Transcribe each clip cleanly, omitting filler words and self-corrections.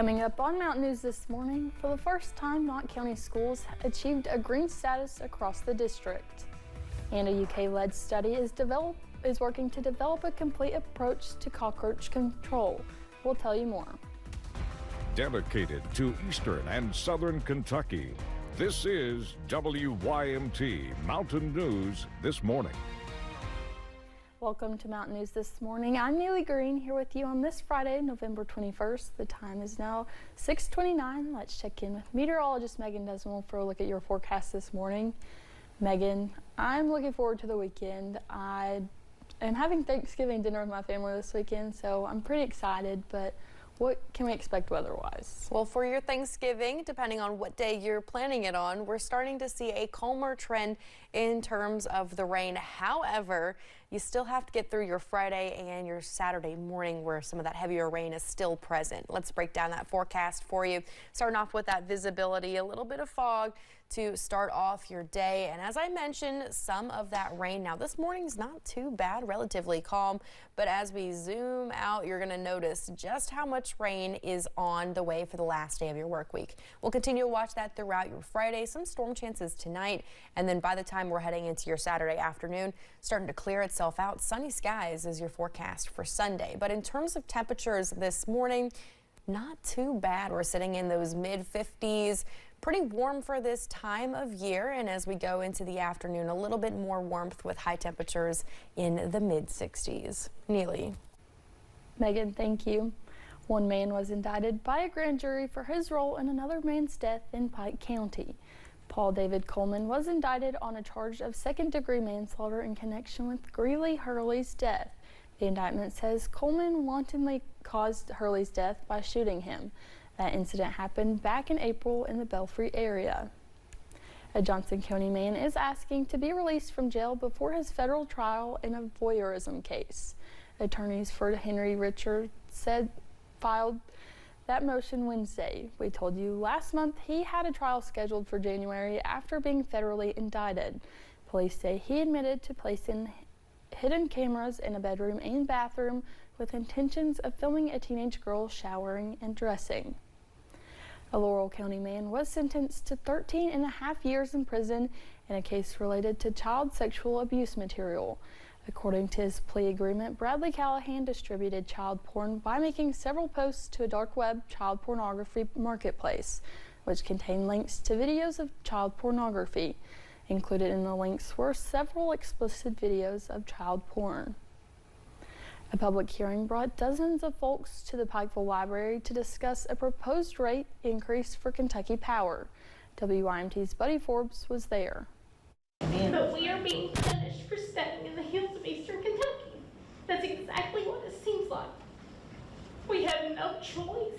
Coming up on Mountain News this morning, for the first time, Knott County schools achieved a green status across the district. And a UK-led study is working to develop a complete approach to cockroach control. We'll tell you more. Dedicated to Eastern and Southern Kentucky, this is WYMT Mountain News This Morning. Welcome to Mountain News This Morning. I'm Neely Green here with you on this Friday, November 21st. The time is now 6:29. Let's check in with meteorologist Megan Desmond for a look at your forecast this morning. Megan, I'm looking forward to the weekend. I am having Thanksgiving dinner with my family this weekend, so I'm pretty excited, but what can we expect weather-wise? Well, for your Thanksgiving, depending on what day you're planning it on, we're starting to see a calmer trend in terms of the rain. However, you still have to get through your Friday and your Saturday morning where some of that heavier rain is still present. Let's break down that forecast for you. Starting off with that visibility, a little bit of fog to start off your day. And as I mentioned, some of that rain. Now, this morning's not too bad, relatively calm, but as we zoom out, you're going to notice just how much rain is on the way for the last day of your work week. We'll continue to watch that throughout your Friday. Some storm chances tonight, and then by the time we're heading into your Saturday afternoon, starting to clear itself out. Sunny skies is your forecast for Sunday. But in terms of temperatures this morning, not too bad. We're sitting in those mid-50s. Pretty warm for this time of year, and as we go into the afternoon, a little bit more warmth with high temperatures in the mid-60s. Neely. Megan, thank you. One man was indicted by a grand jury for his role in another man's death in Pike County. Paul David Coleman was indicted on a charge of second-degree manslaughter in connection with Greeley Hurley's death. The indictment says Coleman wantonly caused Hurley's death by shooting him. That incident happened back in April in the Belfry area. A Johnson County man is asking to be released from jail before his federal trial in a voyeurism case. Attorneys for Henry Richard filed that motion Wednesday. We told you last month he had a trial scheduled for January after being federally indicted. Police say he admitted to placing hidden cameras in a bedroom and bathroom with intentions of filming a teenage girl showering and dressing. A Laurel County man was sentenced to 13.5 years in prison in a case related to child sexual abuse material. According to his plea agreement, Bradley Callahan distributed child porn by making several posts to a dark web child pornography marketplace, which contained links to videos of child pornography. Included in the links were several explicit videos of child porn. A public hearing brought dozens of folks to the Pikeville Library to discuss a proposed rate increase for Kentucky Power. WYMT's Buddy Forbes was there. But we are being punished for stepping in the hills of Eastern Kentucky. That's exactly what it seems like. We have no choice.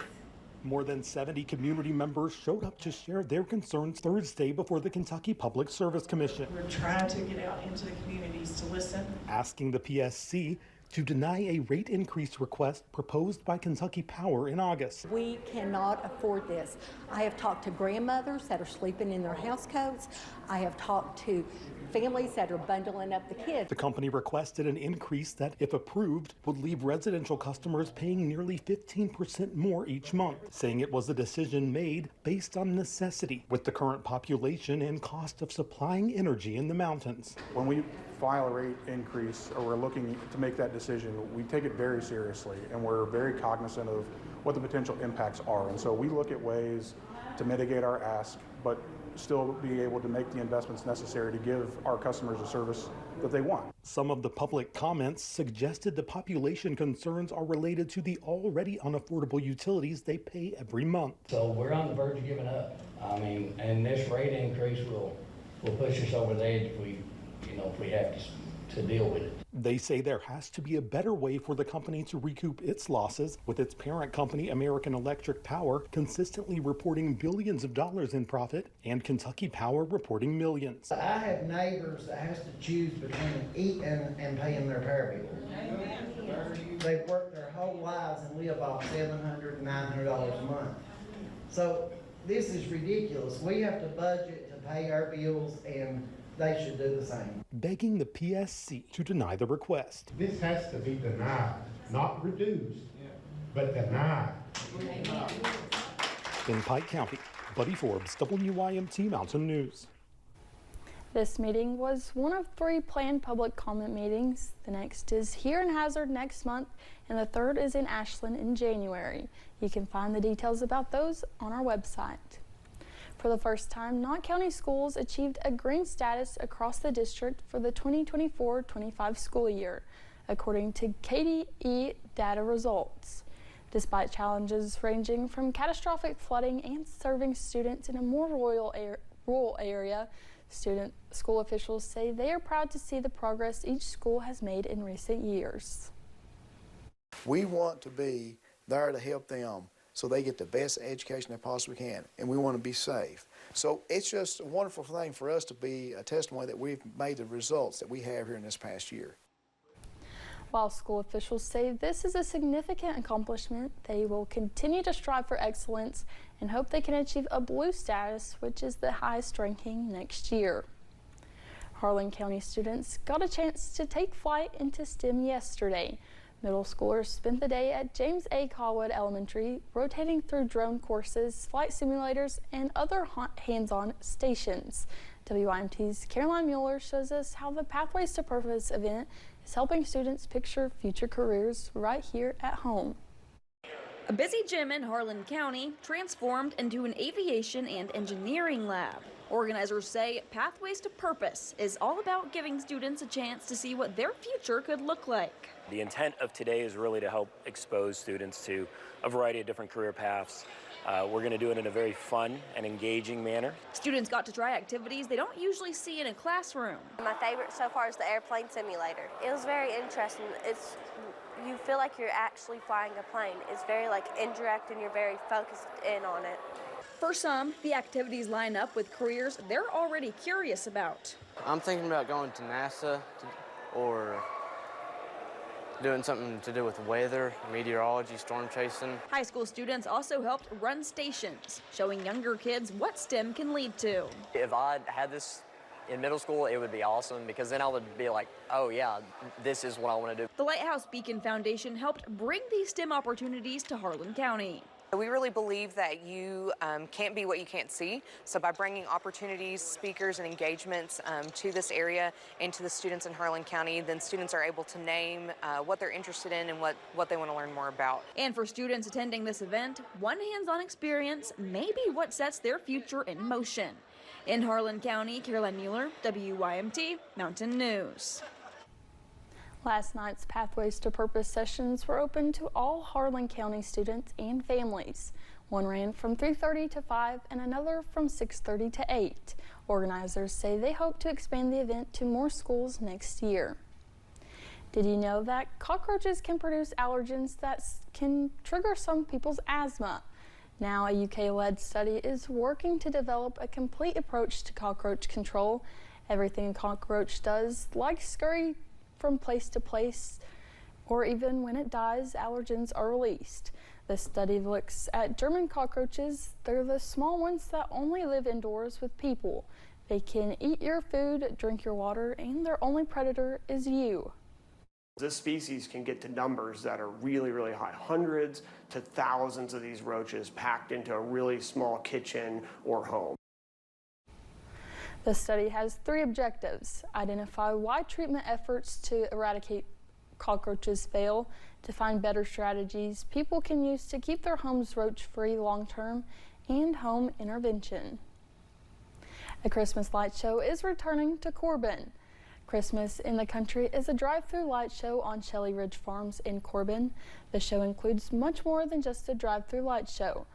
More than 70 community members showed up to share their concerns Thursday before the Kentucky Public Service Commission. We're trying to get out into the communities to listen. Asking the PSC to deny a rate increase request proposed by Kentucky Power in August. We cannot afford this. I have talked to grandmothers that are sleeping in their housecoats. I have talked to families that are bundling up the kids. The company requested an increase that, if approved, would leave residential customers paying nearly 15% more each month, saying it was a decision made based on necessity with the current population and cost of supplying energy in the mountains. When we file a rate increase or we're looking to make that decision, we take it very seriously and we're very cognizant of what the potential impacts are. And so we look at ways to mitigate our ask, but still be able to make the investments necessary to give our customers a service that they want. Some of the public comments suggested the population concerns are related to the already unaffordable utilities they pay every month. So we're on the verge of giving up. I mean, and this rate increase will push us over the edge if we have to deal with it. They say there has to be a better way for the company to recoup its losses, with its parent company, American Electric Power, consistently reporting billions of dollars in profit, and Kentucky Power reporting millions. I have neighbors that has to choose between eating and paying their power bill. They've worked their whole lives and live off $700, $900 a month. So this is ridiculous. We have to budget to pay our bills, and they should do the same. Begging the PSC to deny the request. This has to be denied, not reduced, but denied. In Pike County, Buddy Forbes, WYMT Mountain News. This meeting was one of 3 planned public comment meetings. The next is here in Hazard next month, and the third is in Ashland in January. You can find the details about those on our website. For the first time, Knott County schools achieved a green status across the district for the 2024-25 school year, according to KDE data results. Despite challenges ranging from catastrophic flooding and serving students in a more rural area, school officials say they are proud to see the progress each school has made in recent years. We want to be there to help them so they get the best education they possibly can, and we want to be safe. So it's just a wonderful thing for us to be a testimony that we've made the results that we have here in this past year. While school officials say this is a significant accomplishment, they will continue to strive for excellence and hope they can achieve a blue status, which is the highest ranking next year. Harlan County students got a chance to take flight into STEM yesterday. Middle schoolers spent the day at James A. Colwood Elementary, rotating through drone courses, flight simulators, and other hands-on stations. WYMT's Caroline Mueller shows us how the Pathways to Purpose event is helping students picture future careers right here at home. A busy gym in Harlan County transformed into an aviation and engineering lab. Organizers say Pathways to Purpose is all about giving students a chance to see what their future could look like. The intent of today is really to help expose students to a variety of different career paths. We're going to do it in a very fun and engaging manner. Students got to try activities they don't usually see in a classroom. My favorite so far is the airplane simulator. It was very interesting. You feel like you're actually flying a plane. It's very indirect and you're very focused in on it. For some, the activities line up with careers they're already curious about. I'm thinking about going to NASA or doing something to do with weather, meteorology, storm chasing. High school students also helped run stations, showing younger kids what STEM can lead to. If I had this in middle school, it would be awesome because then I would be like, oh yeah, this is what I want to do. The Lighthouse Beacon Foundation helped bring these STEM opportunities to Harlan County. We really believe that you can't be what you can't see. So by bringing opportunities, speakers, and engagements to this area and to the students in Harlan County, then students are able to name what they're interested in and what they want to learn more about. And for students attending this event, one hands-on experience may be what sets their future in motion. In Harlan County, Caroline Mueller, WYMT Mountain News. Last night's Pathways to Purpose sessions were open to all Harlan County students and families. One ran from 3:30 to 5 and another from 6:30 to 8. Organizers say they hope to expand the event to more schools next year. Did you know that cockroaches can produce allergens that can trigger some people's asthma? Now a UK-led study is working to develop a complete approach to cockroach control. Everything a cockroach does, like scurry from place to place, or even when it dies, allergens are released. The study looks at German cockroaches. They're the small ones that only live indoors with people. They can eat your food, drink your water, and their only predator is you. This species can get to numbers that are really, really high, hundreds to thousands of these roaches packed into a really small kitchen or home. The study has 3 objectives: identify why treatment efforts to eradicate cockroaches fail, to find better strategies people can use to keep their homes roach-free long-term, and home intervention. A Christmas light show is returning to Corbin. Christmas in the Country is a drive-through light show on Shelley Ridge Farms in Corbin. The show includes much more than just a drive-through light show.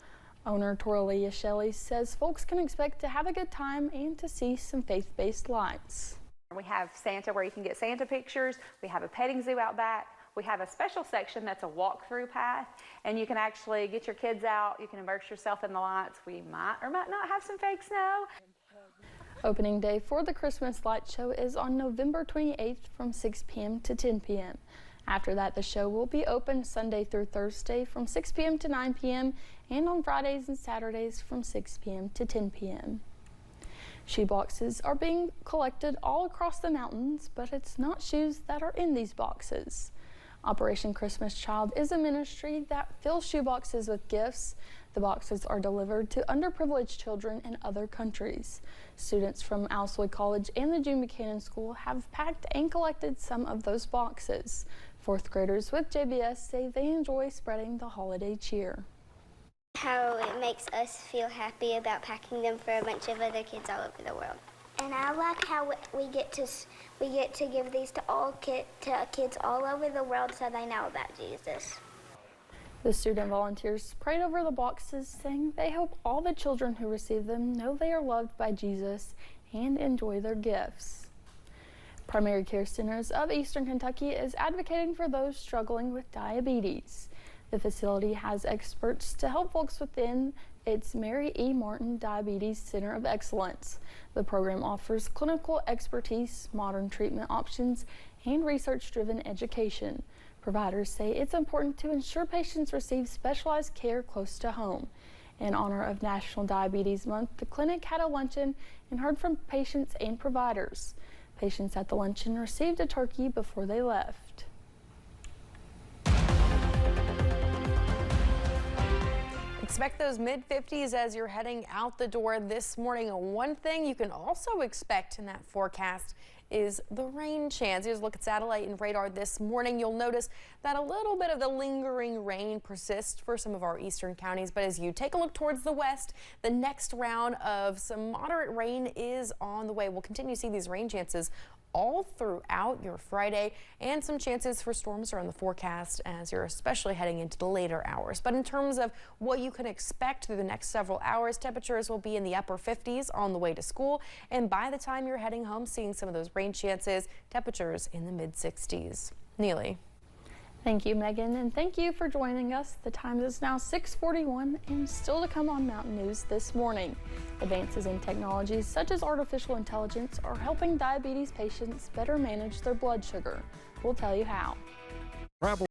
Owner Toralia Shelley says folks can expect to have a good time and to see some faith-based lights. We have Santa where you can get Santa pictures. We have a petting zoo out back. We have a special section that's a walk-through path, and you can actually get your kids out. You can immerse yourself in the lights. We might or might not have some fake snow. Opening day for the Christmas light show is on November 28th from 6 p.m. to 10 p.m. After that, the show will be open Sunday through Thursday from 6 p.m. to 9 p.m. and on Fridays and Saturdays from 6 p.m. to 10 p.m. Shoeboxes are being collected all across the mountains, but it's not shoes that are in these boxes. Operation Christmas Child is a ministry that fills shoeboxes with gifts. The boxes are delivered to underprivileged children in other countries. Students from Alsoy College and the June Buchanan School have packed and collected some of those boxes. Fourth graders with JBS say they enjoy spreading the holiday cheer. How it makes us feel happy about packing them for a bunch of other kids all over the world. And I like how we get to give these to kids all over the world so they know about Jesus. The student volunteers prayed over the boxes, saying they hope all the children who receive them know they are loved by Jesus and enjoy their gifts. Primary Care Centers of Eastern Kentucky is advocating for those struggling with diabetes. The facility has experts to help folks within its Mary E. Martin Diabetes Center of Excellence. The program offers clinical expertise, modern treatment options, and research-driven education. Providers say it's important to ensure patients receive specialized care close to home. In honor of National Diabetes Month, the clinic had a luncheon and heard from patients and providers. Patients at the luncheon received a turkey before they left. Expect those mid-50s as you're heading out the door this morning. One thing you can also expect in that forecast is the rain chance. Here's a look at satellite and radar this morning. You'll notice that a little bit of the lingering rain persists for some of our eastern counties, but as you take a look towards the west, the next round of some moderate rain is on the way. We'll continue to see these rain chances all throughout your Friday, and some chances for storms are on the forecast as you're especially heading into the later hours. But in terms of what you can expect through the next several hours, temperatures will be in the upper 50s on the way to school, and by the time you're heading home, seeing some of those rain chances, temperatures in the mid-60s. Neely. Thank you, Megan, and thank you for joining us. The time is now 6:41, and still to come on Mountain News this morning. Advances in technologies such as artificial intelligence are helping diabetes patients better manage their blood sugar. We'll tell you how. Travel